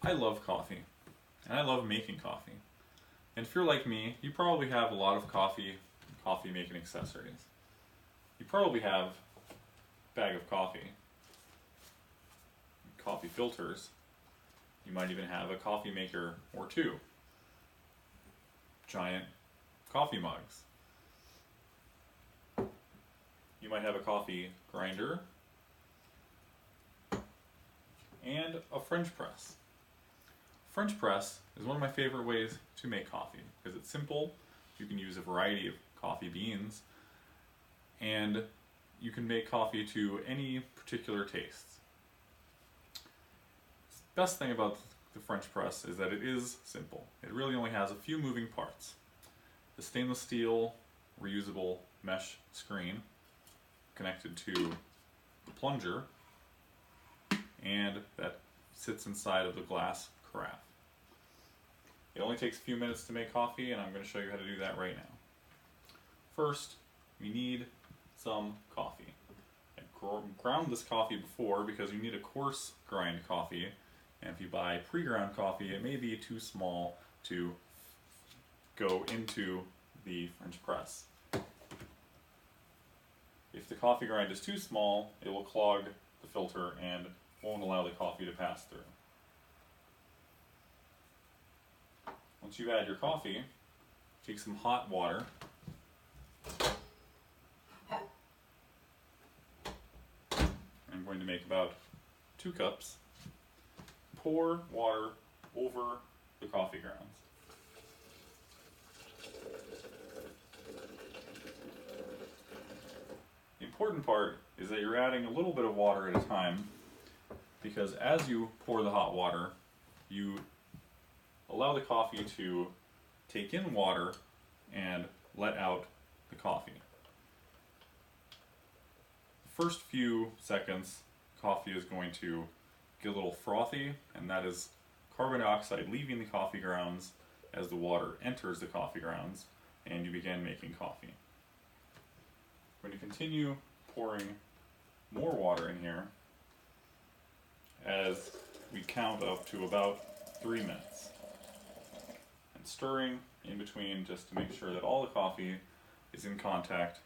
I love coffee, and I love making coffee. And if you're like me, you probably have a lot of coffee making accessories. You probably have a bag of coffee, coffee filters. You might even have a coffee maker or two, giant coffee mugs. You might have a coffee grinder and a French press. French press is one of my favorite ways to make coffee because it's simple. You can use a variety of coffee beans and you can make coffee to any particular tastes. The best thing about the French press is that it is simple. It really only has a few moving parts. The stainless steel reusable mesh screen connected to the plunger, and that sits inside of the glass carafe. It only takes a few minutes to make coffee, and I'm going to show you how to do that right now. First, we need some coffee. I ground this coffee before because you need a coarse grind coffee, and if you buy pre-ground coffee, it may be too small to go into the French press. If the coffee grind is too small, it will clog the filter and won't allow the coffee to pass through. Once you add your coffee, take some hot water. I'm going to make about 2 cups. Pour water over the coffee grounds. The important part is that you're adding a little bit of water at a time, because as you pour the hot water, you allow the coffee to take in water and let out the coffee. The first few seconds, coffee is going to get a little frothy, and that is carbon dioxide leaving the coffee grounds as the water enters the coffee grounds and you begin making coffee. We're going to continue pouring more water in here as we count up to about 3 minutes. And stirring in between just to make sure that all the coffee is in contact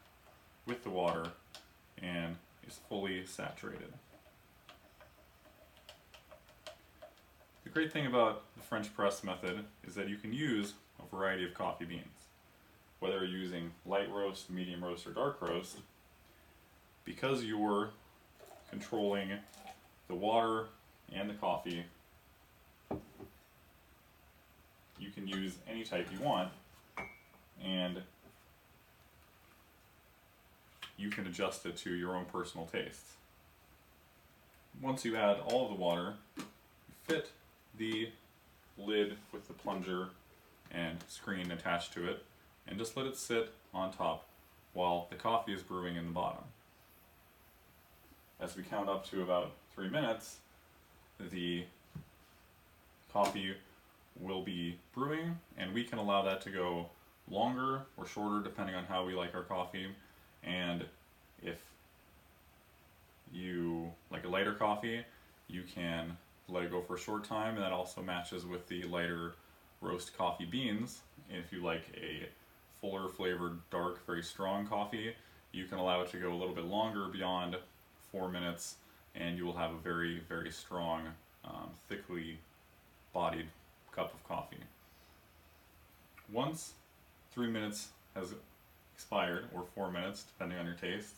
with the water and is fully saturated. The great thing about the French press method is that you can use a variety of coffee beans. Whether you're using light roast, medium roast, or dark roast, because you're controlling the water and the coffee, you can use any type you want, and you can adjust it to your own personal tastes. Once you add all of the water, you fit the lid with the plunger and screen attached to it, and just let it sit on top while the coffee is brewing in the bottom. As we count up to about 3 minutes, the coffee will be brewing, and we can allow that to go longer or shorter depending on how we like our coffee. And if you like a lighter coffee, you can let it go for a short time, and that also matches with the lighter roast coffee beans. And if you like a fuller flavored, dark, very strong coffee, you can allow it to go a little bit longer beyond 4 minutes, and you will have a very, very strong, thickly bodied cup of coffee. Once 3 minutes has expired, or 4 minutes, depending on your taste,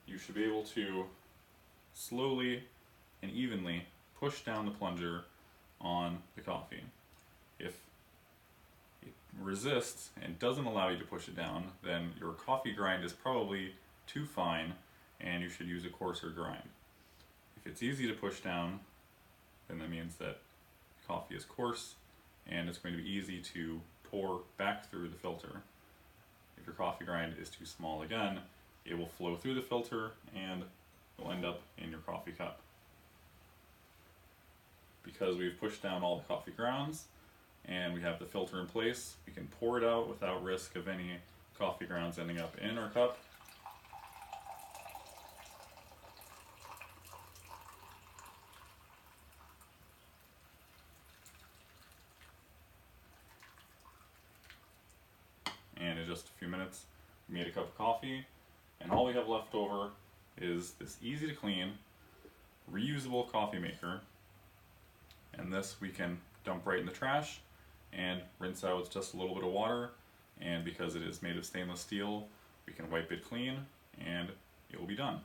you should be able to slowly and evenly push down the plunger on the coffee. If it resists and doesn't allow you to push it down, then your coffee grind is probably too fine and you should use a coarser grind. If it's easy to push down, then that means that coffee is coarse and it's going to be easy to pour back through the filter. If your coffee grind is too small, again, it will flow through the filter and will end up in your coffee cup. Because we've pushed down all the coffee grounds and we have the filter in place, we can pour it out without risk of any coffee grounds ending up in our cup. just a few minutes. We made a cup of coffee, and all we have left over is this easy to clean, reusable coffee maker. And this we can dump right in the trash and rinse out with just a little bit of water. And because it is made of stainless steel, we can wipe it clean and it will be done.